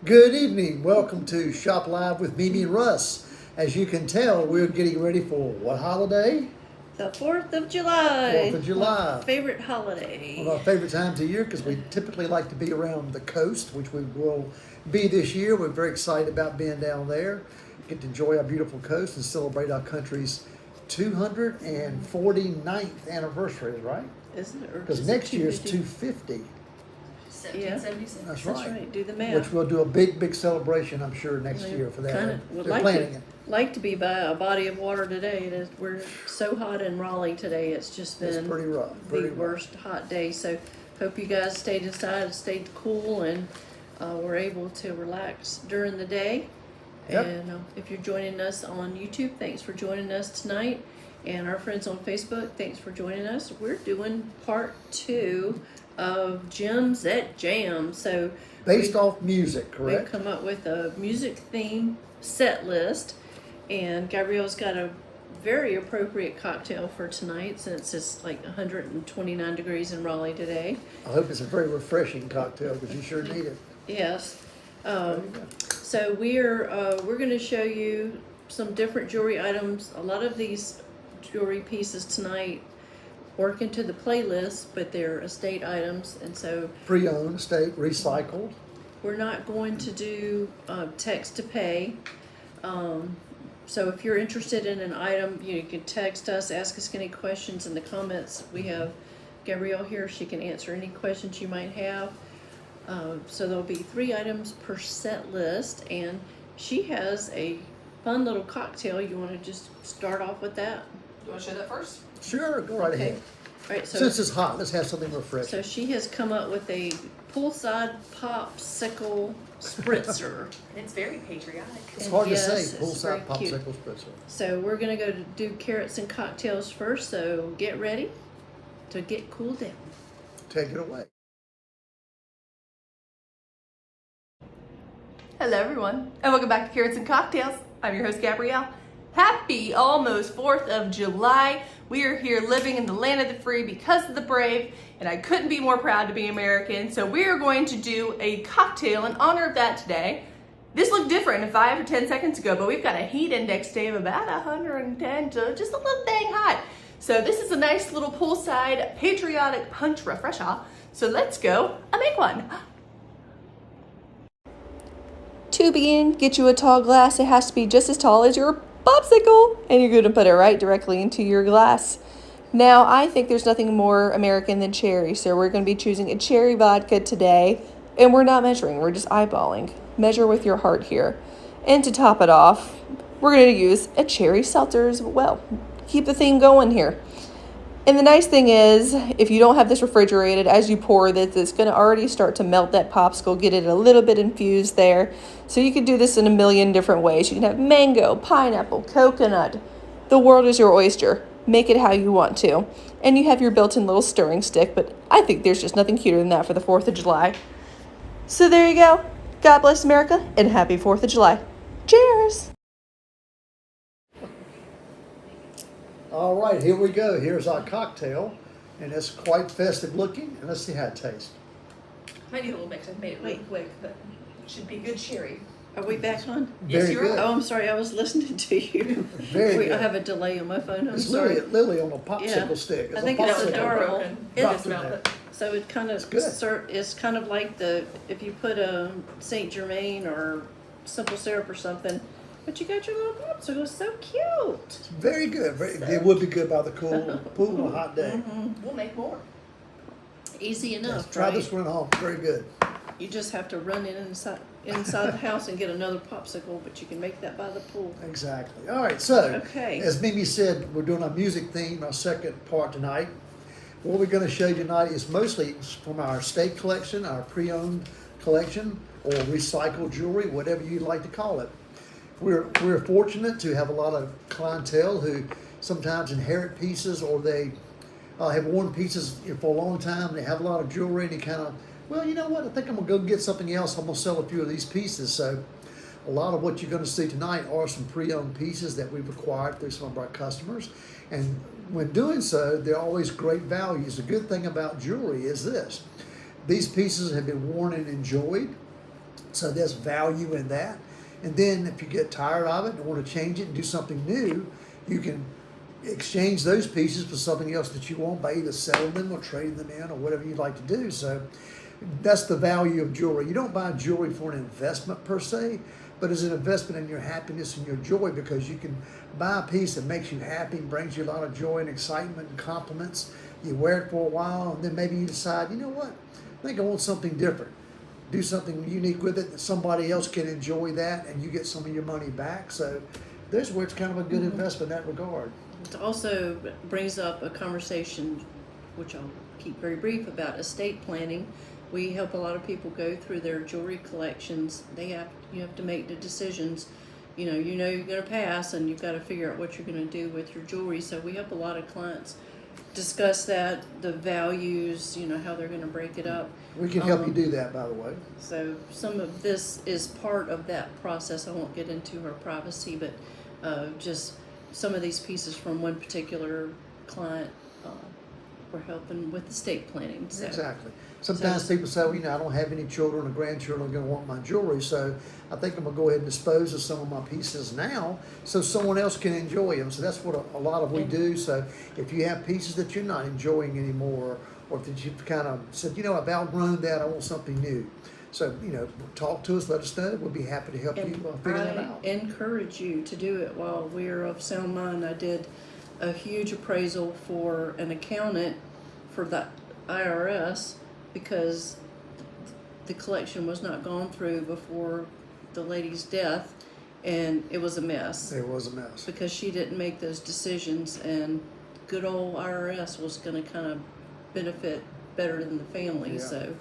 Good evening. Welcome to Shop Live with Mimi Russ. As you can tell, we're getting ready for what holiday? The 4th of July. 4th of July. My favorite holiday. One of our favorite times of year because we typically like to be around the coast, which we will be this year. We're very excited about being down there. Get to enjoy our beautiful coast and celebrate our country's 249th anniversary, right? Isn't it? Because next year is 250. 1776. That's That's right. right. Do the math. Which we'll do a big celebration, I'm sure, next year for that. Kinda would They're planning it. like to be by a body of water today. We're so hot in Raleigh today. It's just It's been pretty rough. Pretty the rough. worst hot day. So hope you guys stayed inside, stayed cool, and were able to relax during the day. Yep. And if you're joining us on YouTube, thanks for joining us tonight. And our friends on Facebook, thanks for joining us. We're doing part 2 of Gems at Jam. So Based off music, we've correct? come up with a music theme set list, and Gabrielle's got a very appropriate cocktail for tonight since it's like 129 degrees in Raleigh today. I hope it's a very refreshing cocktail because you sure need it. Yes. There you go. So we're going to show you some different jewelry items. A lot of these jewelry pieces tonight work into the playlist, but they're estate items, and so Pre-owned, state, recycled. we're not going to do text to pay. So if you're interested in an item, you can text us, ask us any questions in the comments. We have Gabrielle here. She can answer any questions you might have. So there'll be 3 items per set list, and she has a fun little cocktail. You want to just start off with that? You want to show that first? Sure, go right ahead. All right, so Since it's hot, let's have something refreshing. so she has come up with a poolside popsicle spritzer. And it's very patriotic. It's and hard yes, to it's say, poolside very cute. popsicle spritzer. So we're gonna go to do carrots and cocktails first. So get ready to get cooled down. Take it away. Hello, everyone, and welcome back to Carrots and Cocktails. I'm your host, Gabrielle. Happy almost 4th of July. We are here living in the land of the free because of the brave, and I couldn't be more proud to be American. So we are going to do a cocktail in honor of that today. This looked different 5 or 10 seconds ago, but we've got a heat index today of about 110 to just a little dang hot. So this is a nice little poolside patriotic punch refresher. So let's go and make one. To begin, get you a tall glass. It has to be just as tall as your popsicle, and you're going to put it right directly into your glass. Now, I think there's nothing more American than cherry, so we're going to be choosing a cherry vodka today, and we're not measuring, we're just eyeballing. Measure with your heart here. And to top it off, we're going to use a cherry seltzer as well. Keep the theme going here. And the nice thing is, if you don't have this refrigerated, as you pour this, it's going to already start to melt that popsicle, get it a little bit infused there. So you can do this in a million different ways. You can have mango, pineapple, coconut. The world is your oyster. Make it how you want to. And you have your built-in little stirring stick, but I think there's just nothing cuter than that for the 4th of July. So there you go. God bless America, and happy 4th of July. Cheers! All right, here we go. Here's our cocktail, and it's quite festive looking. And let's see how it tastes. Might need a little mix. I made it really quick, but it should be good cherry. Are we back on? Yes, Very you're good. Oh, I'm sorry. I was listening to you. Very I good. have a delay on my phone. I'm It's sorry. Lily on a popsicle Yeah. stick. I think it's adorable. Dropped in Smell there. it. So it kind of good. it's kind of like if you put a Saint Germain or simple syrup or something, but you got your little popsicle. It's so cute. It's very good. It would be good by the cool pool on a hot day. We'll make more. Easy enough, Yes, try right? this one at home. Very good. You just have to run inside the house and get another popsicle, but you can make that by the pool. Exactly. All right, so Okay. as Mimi said, we're doing our music theme, our second part tonight. What we're going to show you tonight is mostly from our estate collection, our pre-owned collection, or recycled jewelry, whatever you'd like to call it. We're fortunate to have a lot of clientele who sometimes inherit pieces, or they have worn pieces for a long time. They have a lot of jewelry, and they kind of, well, you know what? I think I'm gonna go get something else. I'm gonna sell a few of these pieces. So, a lot of what you're going to see tonight are some pre-owned pieces that we've acquired through some of our customers, and when doing so, they're always great values. The good thing about jewelry is this: these pieces have been worn and enjoyed. So there's value in that. And then if you get tired of it and want to change it and do something new, you can exchange those pieces for something else that you want by either selling them or trading them in or whatever you'd like to do. So that's the value of jewelry. You don't buy jewelry for an investment per se, but as an investment in your happiness and your joy, because you can buy a piece that makes you happy, brings you a lot of joy and excitement and compliments. You wear it for a while, and then maybe you decide, you know what, I think I want something different. Do something unique with it that somebody else can enjoy that, and you get some of your money back. So there's where it's kind of a good investment in that regard. It also brings up a conversation, which I'll keep very brief, about estate planning. We help a lot of people go through their jewelry collections. You have to make the decisions. You know you're going to pass, and you've got to figure out what you're going to do with your jewelry. So we help a lot of clients discuss that, the values, how they're going to break it up. We can help you do that, by the way. So some of this is part of that process. I won't get into her privacy, but just some of these pieces from one particular client we're helping with estate planning. So. Exactly. Sometimes people say, well, I don't have any children or grandchildren are going to want my jewelry, so I think I'm going to go ahead and dispose of some of my pieces now so someone else can enjoy them. So that's what a lot of we do. So if you have pieces that you're not enjoying anymore, or that you've kind of said, I've outgrown that, I want something new. So, talk to us, let us know. We'll be happy to help you figure that out. I encourage you to do it while we're of sound mind. I did a huge appraisal for an accountant for the IRS because the collection was not gone through before the lady's death, and it was a mess. It was a mess. Because she didn't make those decisions, and good old IRS was going to kind of benefit better than the family. Yeah. So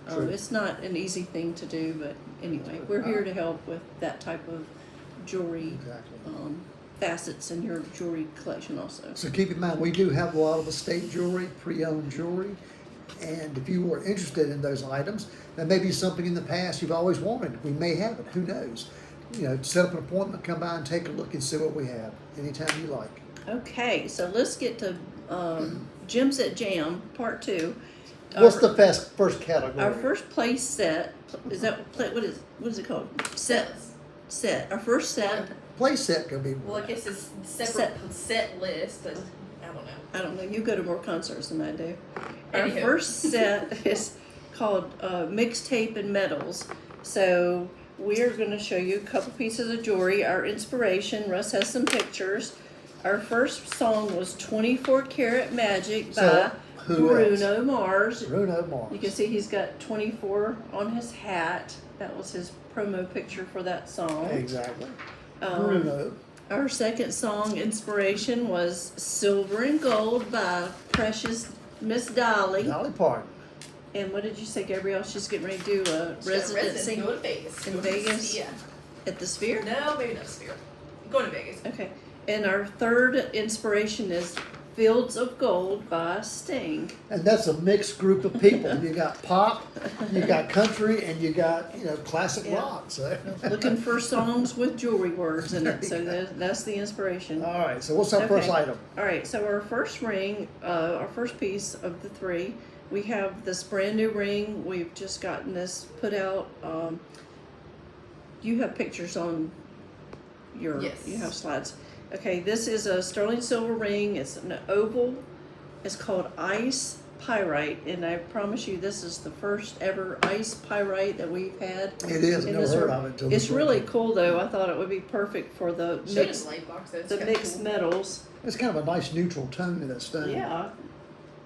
True. it's not an easy thing to do, but anyway, we're here to help with that type of jewelry Exactly. facets in your jewelry collection also. So keep in mind, we do have a lot of estate jewelry, pre-owned jewelry. And if you were interested in those items, that may be something in the past you've always wanted. We may have it, who knows? Set up an appointment, come by and take a look and see what we have anytime you like. Okay, so let's get to Gems at Jam, part 2. What's the first category? Our first play set, is that, what is it called? Set. Our first set. Play set could be. Well, I guess it's separate set list, but I don't know. I don't know. You go to more concerts than I do. Our Anywho. first set is called Mixtape Metals. So we are going to show you a couple pieces of jewelry. Our inspiration, Russ has some pictures. Our first song was 24 Karat Magic by Bruno Mars. Bruno Mars. You can see he's got 24 on his hat. That was his promo picture for that song. Exactly. Bruno. Our second song inspiration was Silver and Gold by Precious Miss Dolly. Dolly Parton. And what did you say, Gabrielle? She's getting ready to do a residency Go to Vegas. in Go to Vegas? Yeah. At the Sphere? No, maybe not Sphere. Going to Vegas. Okay. And our third inspiration is Fields of Gold by Sting. And that's a mixed group of people. You got pop, you got country, and you got, classic Yeah. rock. So. Looking for songs with jewelry words in it. So that's the inspiration. All right, so what's our first item? All right, so our first ring, our first piece of the 3, we have this brand new ring. We've just gotten this put out. You have pictures on your, Yes. you have slides. Okay, this is a sterling silver ring. It's an oval. It's called Ice Pyrite, and I promise you this is the first ever ice pyrite that we've had. It is. I've in never this heard room. of it until It's this really week. cool though. I thought it would be perfect for the mixed Mixed metals. It's kind of a nice neutral tone to that stone. Yeah,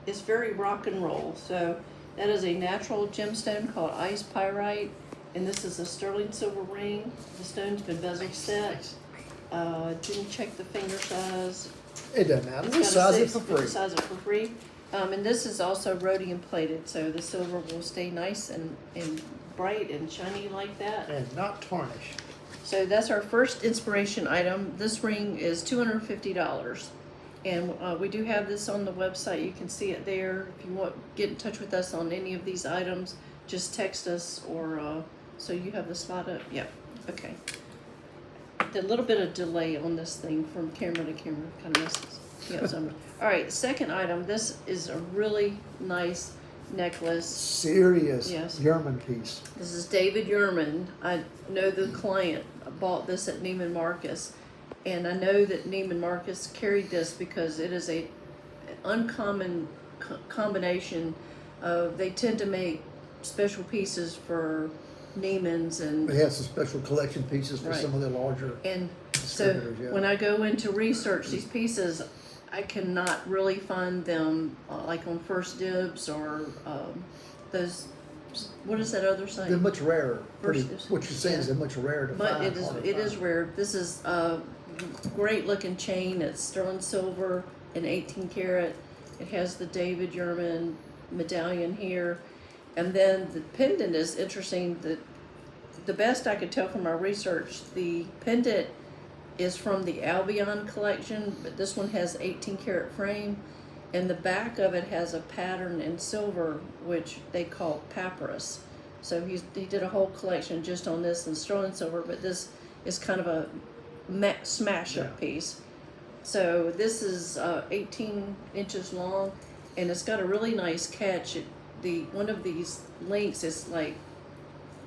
it's very rock and roll. So that is a natural gemstone called ice pyrite, and this is a sterling silver ring. The stone's been bezel set. Didn't check the finger size. It doesn't matter. It's We got a size it 6, for free. we size it for free. And this is also rhodium plated, so the silver will stay nice and bright and shiny like that. And not tarnished. So that's our first inspiration item. This ring is $250. And we do have this on the website. You can see it there. If you want, get in touch with us on any of these items, just text us or, so you have the slide up. Yeah, okay. A little bit of delay on this thing from camera to camera kind of messes. Yeah, so all right, second item. This is a really nice necklace. Serious Yes. German piece. This is David Yerman. I know the client bought this at Neiman Marcus, and I know that Neiman Marcus carried this because it is a uncommon combination of, they tend to make special pieces for Neiman's and We have some special collection pieces for Right. some of the larger. and so Distributors, yeah. when I go in to research these pieces, I cannot really find them like on First Dibs or those. What is that other site? They're much rarer. Pretty, Versus- what you're saying is yeah. they're much rarer to But find. it is harder to it is find. rare. This is a great looking chain. It's sterling silver and 18 karat. It has the David Yerman medallion here, and then the pendant is interesting. The best I could tell from our research, the pendant is from the Albion collection, but this one has 18 karat frame, and the back of it has a pattern in silver, which they call papyrus. So he did a whole collection just on this in sterling silver, but this is kind of a smash up Yeah. piece. So this is 18 inches long, and it's got a really nice catch. One of these links is like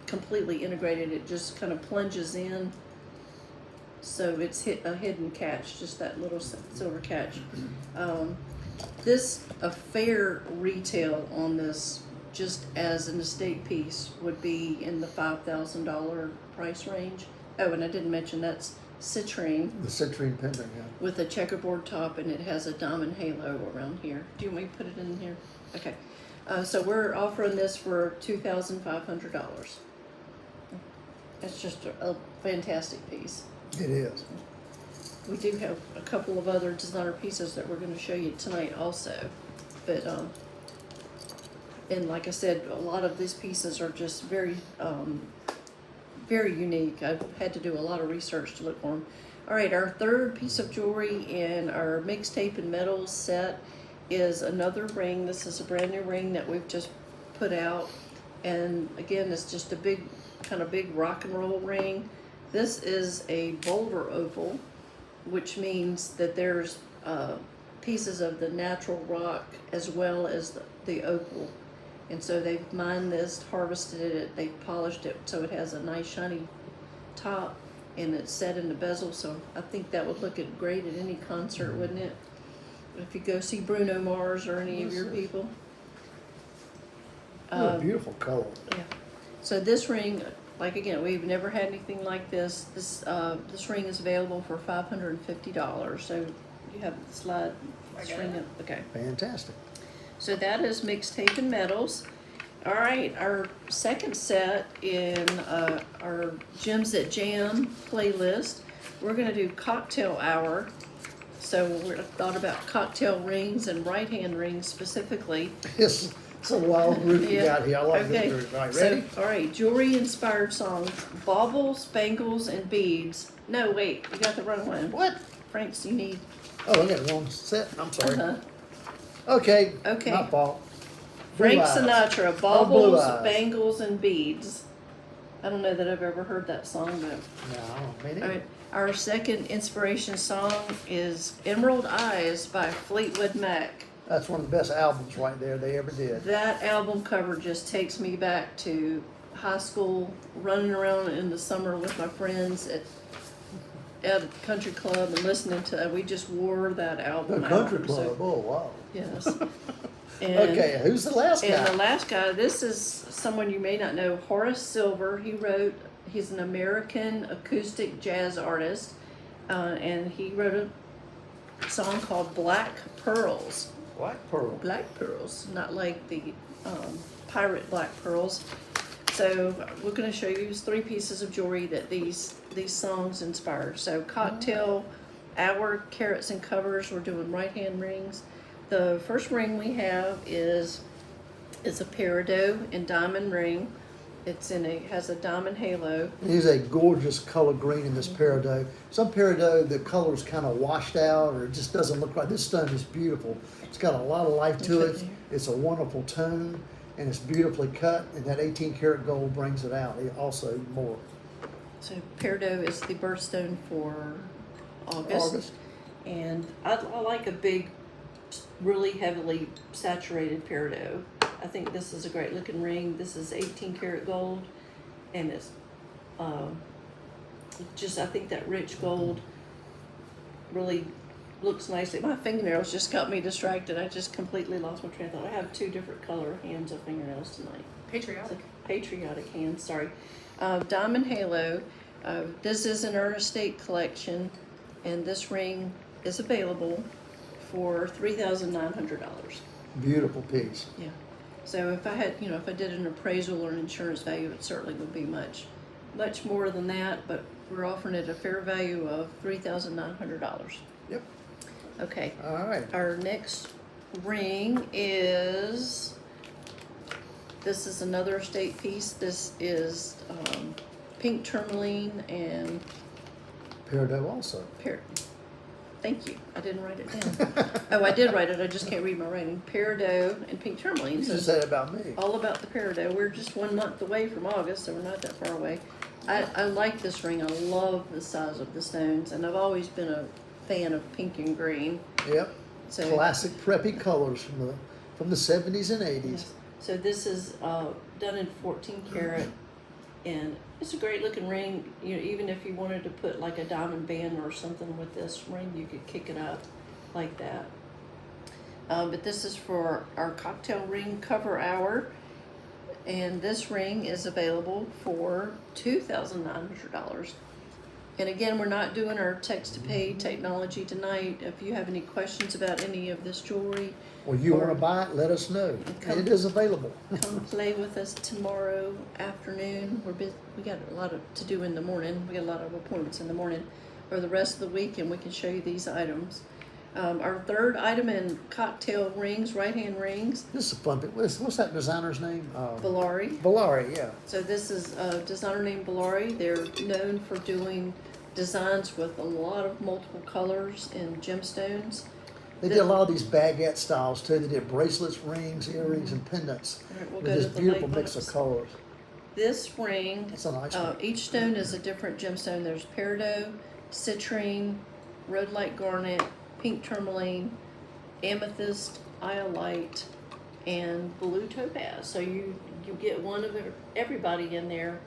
completely integrated. It just kind of plunges in. So it's a hidden catch, just that little silver catch. A fair retail on this, just as an estate piece, would be in the $5,000 price range. Oh, and I didn't mention that's citrine The citrine pendant, yeah. with a checkerboard top, and it has a diamond halo around here. Do you want me to put it in here? Okay. So we're offering this for $2,500. It's just a fantastic piece. It is. We do have a couple of other designer pieces that we're going to show you tonight also. But, and like I said, a lot of these pieces are just very, very unique. I've had to do a lot of research to look for them. All right, our third piece of jewelry in our Mixtape and Metals set is another ring. This is a brand new ring that we've just put out. And again, it's just a big, kind of big rock and roll ring. This is a boulder opal, which means that there's pieces of the natural rock as well as the opal. And so they've mined this, harvested it, they've polished it so it has a nice shiny top, and it's set in the bezel. So I think that would look great at any concert, wouldn't it? If you go see Bruno Mars or any of your people. What a beautiful color. Yeah. So this ring, like again, we've never had anything like this. This ring is available for $550. So you have the slide. Ring up. Okay. Fantastic. So that is Mixtape and Metals. All right, our second set in our Gems That Jam playlist, we're going to do Cocktail Hour. So we thought about cocktail rings and right-hand rings specifically. It's a wild group you got here. I like Okay. this group. All right, ready? So, all right, jewelry-inspired songs, baubles, bangles, and beads. No, wait, you got the wrong one. What? Franks, you need. Oh, I got one set. I'm sorry. Uh-huh. Okay. Okay. My fault. Blue Frank eyes. Sinatra, Blue baubles, Eyes. bangles, and beads. I don't know that I've ever heard that song, but. No, me neither. All right, our second inspiration song is Emerald Eyes by Fleetwood Mac. That's one of the best albums right there they ever did. That album cover just takes me back to high school, running around in the summer with my friends at a country club and listening to, we just wore that The album country out. club. So, Oh, wow. yes. And, Okay, who's the last And the guy? last guy, this is someone you may not know, Horace Silver. He's an American acoustic jazz artist, and he wrote a song called Black Pearls. Black Pearl. Black pearls, not like the pirate black pearls. So we're going to show you three pieces of jewelry that these songs inspired. So Cocktail Hour, carats and covers. We're doing right-hand rings. The first ring we have is a peridot and diamond ring. Has a diamond halo. He's a gorgeous color green in this peridot. Some peridot, the color's kind of washed out or it just doesn't look right. This stone is beautiful. It's got a lot of life to it. It's a wonderful tone and it's beautifully cut, and that 18 karat gold brings it out also more. So peridot is the birthstone for August. And I like a big, really heavily saturated peridot. I think this is a great looking ring. This is 18 karat gold, and it's just, I think that rich gold really looks nicely. My fingernails just got me distracted. I just completely lost my train of thought. I have 2 different color hands of fingernails tonight. Patriotic. Patriotic hands, sorry. Diamond Halo. This is an Ernest State collection, and this ring is available for $3,900. Beautiful piece. Yeah. So if I had, if I did an appraisal or an insurance value, it certainly would be much more than that, but we're offering it a fair value of $3,900. Yep. Okay. All right. Our next ring is, this is another estate piece. This is pink tourmaline and Peridot also. Thank you. I didn't write it down. Oh, I did write it. I just can't read my writing. Peridot and pink tourmaline. You So just said it about me. all about the peridot. We're just 1 month away from August, so we're not that far away. I like this ring. I love the size of the stones, and I've always been a fan of pink and green. Yep. So Classic preppy colors from the 70s and 80s. yes. So this is done in 14 karat, and it's a great looking ring. Even if you wanted to put like a diamond band or something with this ring, you could kick it up like that. But this is for our cocktail ring cover hour, and this ring is available for $2,900. And again, we're not doing our text to pay technology tonight. If you have any questions about any of this jewelry, Or you want to buy it, let us know. Come- It is available. come play with us tomorrow afternoon. We got a lot to do in the morning. We got a lot of appointments in the morning. Or the rest of the week, and we can show you these items. Our third item in cocktail rings, right hand rings, This is a fun bit. What's that designer's name? Valari. Valari, yeah. So this is a designer named Valari. They're known for doing designs with a lot of multiple colors and gemstones. They did a lot of these baguette styles too. They did bracelets, rings, earrings, and pendants All right, we'll with go this to the beautiful late mix of books. colors. This ring, It's a nice one. each stone is a different gemstone. There's peridot, citrine, rhodolite garnet, pink tourmaline, amethyst, iolite, and blue topaz. So you get one of everybody in there.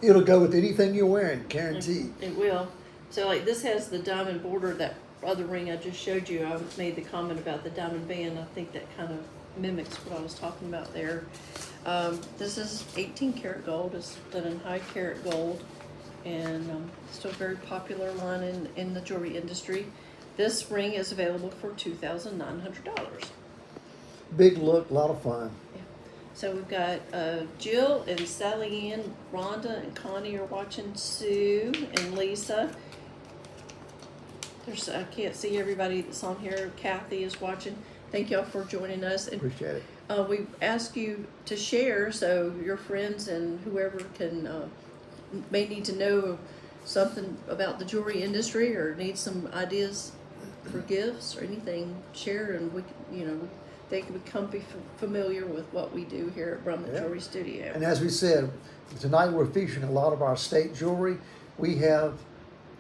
It'll go with anything you're wearing, guaranteed. It will. So like this has the diamond border. That other ring I just showed you, I made the comment about the diamond band. I think that kind of mimics what I was talking about there. This is 18 karat gold. It's done in high karat gold, and still a very popular line in the jewelry industry. This ring is available for $2,900. Big look, a lot of fun. So we've got Jill and Sally Ann, Rhonda and Connie are watching, Sue and Lisa. I can't see everybody that's on here. Kathy is watching. Thank y'all for joining us. And Appreciate it. we ask you to share so your friends and whoever may need to know something about the jewelry industry or need some ideas for gifts or anything. Share, and they can become familiar with what we do here at Brumman Yeah. Jewelry Studio. And as we said, tonight we're featuring a lot of our estate jewelry. We have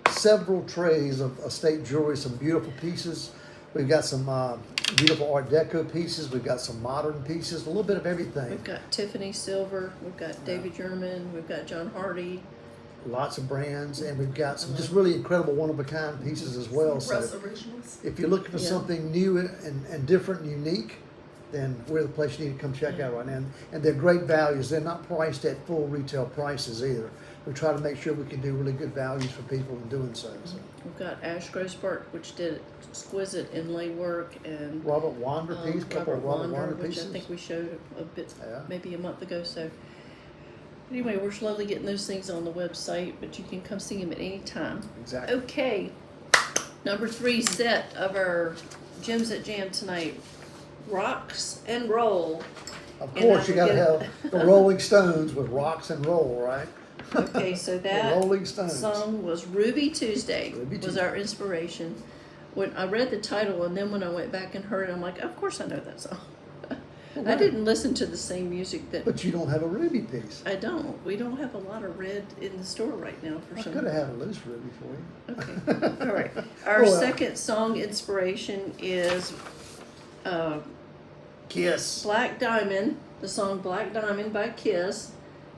several trays of estate jewelry, some beautiful pieces. We've got some beautiful Art Deco pieces. We've got some modern pieces, a little bit of everything. We've got Tiffany Silver, we've got David German, we've got John Hardy. Lots of brands, and we've got some just really incredible one-of-a-kind pieces as well. So originals. if you're looking for Yeah. something new and different and unique, then we're the place you need to come check out right now. And they're great values. They're not priced at full retail prices either. We try to make sure we can do really good values for people in doing so. We've got Ash Grossbart, which did exquisite inlay work, and Robert Wander piece, couple of Robert Wander which pieces. I think we showed a bit, Yeah. maybe a month ago. So anyway, we're slowly getting those things on the website, but you can come see them at any time. Exactly. Okay, number 3 set of our Gems at Jam tonight, Rocks and Roll. Of And course, I you got to would have the Rolling Stones with Rocks and Roll, right? Okay, so The that Rolling Stones. song was Ruby Tuesday. Ruby was Tuesday. our inspiration. When I read the title, and then when I went back and heard it, I'm like, of course I know that song. I right. didn't listen to the same music that But you don't have a ruby piece. I don't. We don't have a lot of red in the store right now for I some. could have had a loose ruby for you. Okay, all right. Our Oh, well. second song inspiration is Kiss. Black Diamond The song Black Diamond by Kiss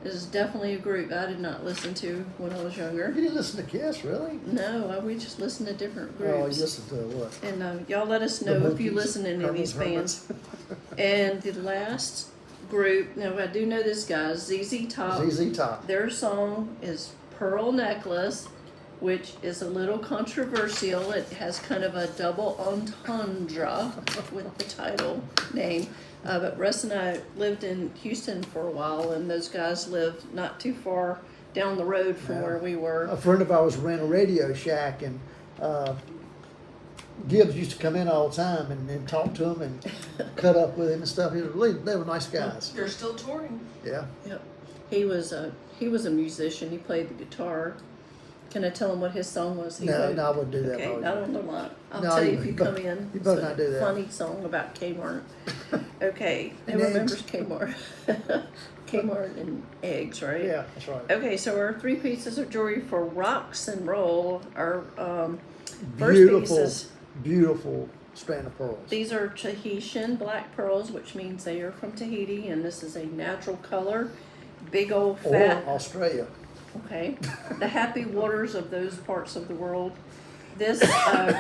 is definitely a group I did not listen to when I was younger. You didn't listen to Kiss, really? No, we just listen to different Oh, you groups. listened to what? And y'all let us The know if you Monkees, listen to any of these Herman's bands. And the last group, now I do know this guy, ZZ Top. ZZ Top. Their song is Pearl Necklace, which is a little controversial. It has kind of a double entendre with the title name. But Russ and I lived in Houston for a while, and those guys lived not too far down the road from Yeah. where we were. A friend of ours ran a Radio Shack, and Gibbs used to come in all the time and talk to him and cut up with him and stuff. They were nice guys. They're still touring. Yeah. Yep. He was a musician. He played the guitar. Can I tell him what his song was? He No, wrote? I wouldn't do that. Okay, if I was I you. don't know why. I'll No, tell you you if you better- come in. you better It's a not do that. Funny song about Kmart. Okay, who And remembers Kmart? Kmart and eggs, right? Yeah, that's right. Okay, so our 3 pieces of jewelry for rocks and roll are first Beautiful, pieces. beautiful strand of pearls. These are Tahitian black pearls, which means they are from Tahiti, and this is a natural color. Big old Or fat. Australia. Okay, the happy waters of those parts of the world. This,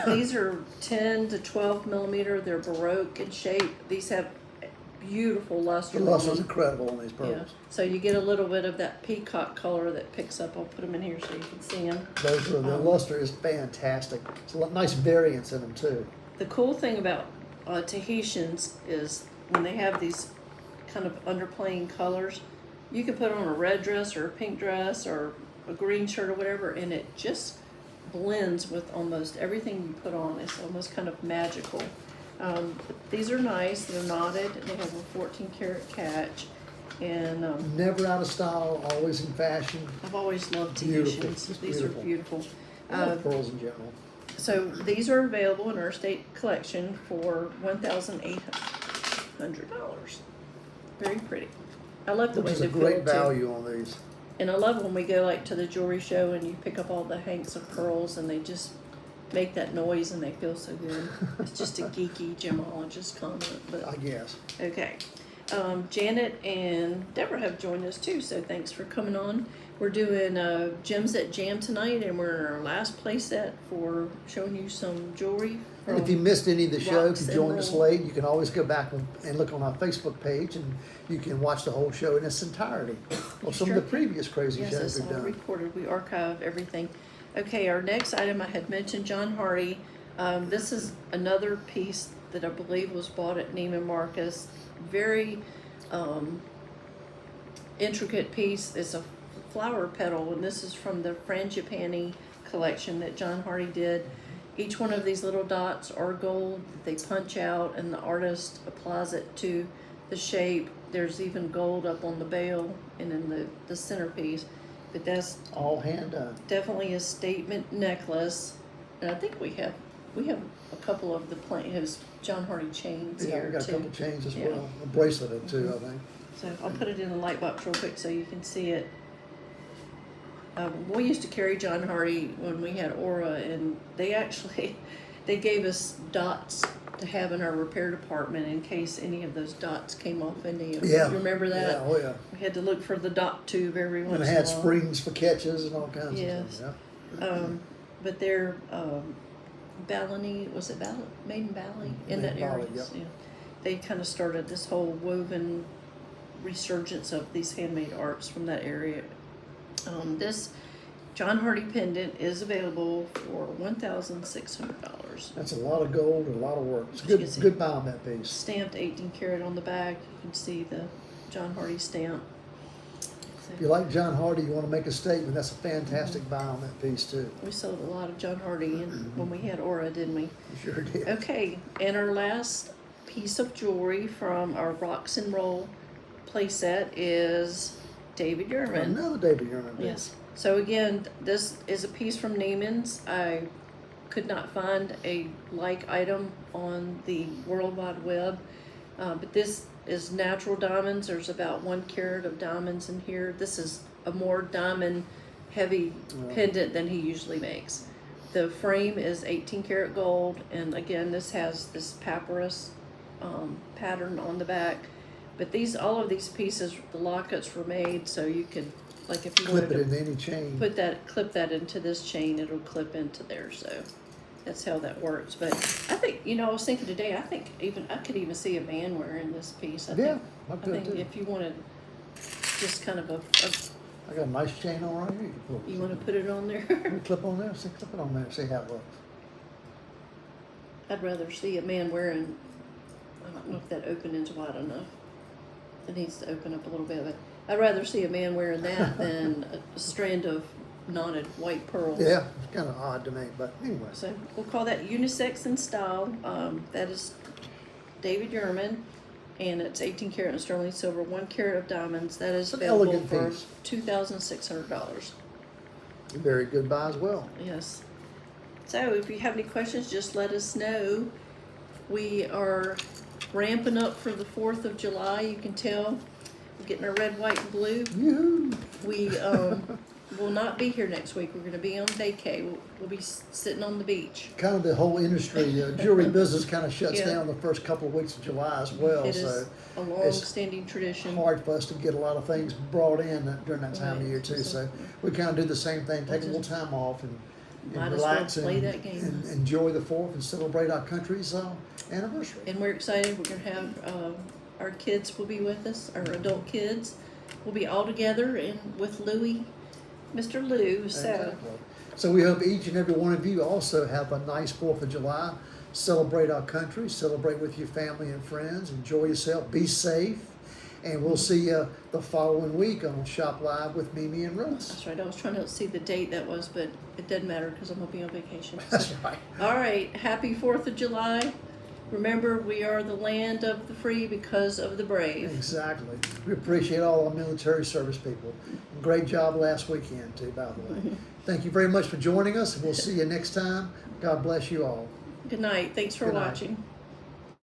these are 10 to 12 millimeter. They're Baroque in shape. These have beautiful luster. The on luster's them. incredible on these Yeah, pearls. so you get a little bit of that peacock color that picks up. I'll put them in here so you can see them. Those are, the luster is fantastic. It's a nice variance in them too. The cool thing about Tahitians is when they have these kind of underplaying colors, you can put on a red dress or a pink dress or a green shirt or whatever, and it just blends with almost everything you put on. It's almost kind of magical. These are nice. They're knotted. They have a 14 karat catch, and Never out of style, always in fashion. I've always loved Beautiful. Tahitians. Just These beautiful. are beautiful. I love pearls in general. So these are available in our state collection for $1,800. Very pretty. I love the Which way is they a feel great too. value on these. And I love when we go like to the jewelry show and you pick up all the hanks of pearls and they just make that noise and they feel so good. It's just a geeky gemologist comment, but I guess. okay. Janet and Deborah have joined us too, so thanks for coming on. We're doing Gems at Jam tonight, and we're in our last play set for showing you some jewelry. And if you missed any of the show, if Rocks you and joined us roll. late, you can always go back and look on our Facebook page, and you can watch the whole show in its entirety, or some Sure of the previous crazy Yes, shows it's we've all done. recorded. We archive everything. Okay, our next item, I had mentioned John Hardy. This is another piece that I believe was bought at Neiman Marcus. Very intricate piece. It's a flower petal, and this is from the Frangipani collection that John Hardy did. Each one of these little dots are gold. They punch out, and the artist applies it to the shape. There's even gold up on the bail and in the centerpiece. But that's All hand done. definitely a statement necklace. And I think we have a couple of his John Hardy chains Yeah, here we got a too. couple chains as Yeah. well, a bracelet or two, I think. So I'll put it in the light box real quick so you can see it. We used to carry John Hardy when we had Aura, and they gave us dots to have in our repair department in case any of those dots came off into you. Yeah. You remember that? Yeah, oh yeah. We had to look for the dot tube every once And in it a had while. springs for catches and all kinds Yes. of stuff. Yeah. But they're Ballany, was it Maiden Valley in that Maiden area? Valley, yep. Yeah. They kind of started this whole woven resurgence of these handmade arts from that area. This John Hardy pendant is available for $1,600. That's a lot of gold and a lot of work. It's You can see. good buy on that piece. Stamped 18 karat on the back. You can see the John Hardy stamp. So If you like John Hardy, you want to make a statement, that's a fantastic buy on that piece too. we sold a lot of John Hardy when we had Aura, didn't we? You sure did. Okay, and our last piece of jewelry from our Rocks and Roll playset is David Yurman. Another David Yurman piece. Yes. So again, this is a piece from Neiman's. I could not find a like item on the World Wide Web, but this is natural diamonds. There's about 1 carat of diamonds in here. This is a more diamond heavy pendant than he usually makes. The frame is 18 karat gold, and again, this has this papyrus pattern on the back. But all of these pieces, the lockets were made so you could, like if you Clip wanted it to into any chain. clip that into this chain, it'll clip into there, so that's how that works. But I think, I was thinking today, I could even see a man wearing this piece. Yeah, I I could think too. if you wanted just kind of I got a nice chain on right here. you want to put it on there. Let me clip on there. See, clip it on there. See how it looks. I'd rather see a man wearing, I don't know if that opening's wide enough. It needs to open up a little bit, but I'd rather see a man wearing that than a strand of knotted white pearls. Yeah, it's kind of odd to me, but anyway. So we'll call that unisex in style. That is David Yerman, and it's 18 karat and sterling silver, 1 carat of diamonds. That is It's an available elegant for piece. $2,600. Very good buy as well. Yes. So if you have any questions, just let us know. We are ramping up for the 4th of July. You can tell we're getting our red, white, and blue. Yoo-hoo. We will not be here next week. We're going to be on vacay. We'll be sitting on the beach. Kind of the whole industry, jewelry business kind of shuts Yeah. down the first couple of weeks of July as well. It So is a long-standing tradition. hard for us to get a lot of things brought in during that time of Right. year too. So we kind of do the same thing, take a little time off and Might as well relax play and, that game. and enjoy the 4th and celebrate our country's anniversary. And we're excited. We're going to have our kids will be with us, our adult kids. We'll be all together and with Louie, Mr. Lou. So Exactly. So we hope each and every one of you also have a nice 4th of July. Celebrate our country, celebrate with your family and friends, enjoy yourself, be safe, and we'll see you the following week on Shop Live with Mimi and Russ. that's right. I was trying to see the date that was, but it doesn't matter because I'm going to be on vacation. That's right. All right. Happy 4th of July. Remember, we are the land of the free because of the brave. Exactly. We appreciate all our military service people. Great job last weekend too, by the way. Thank you very much for joining us, and we'll see you next time. God bless you all. Good night. Thanks for Good night. watching.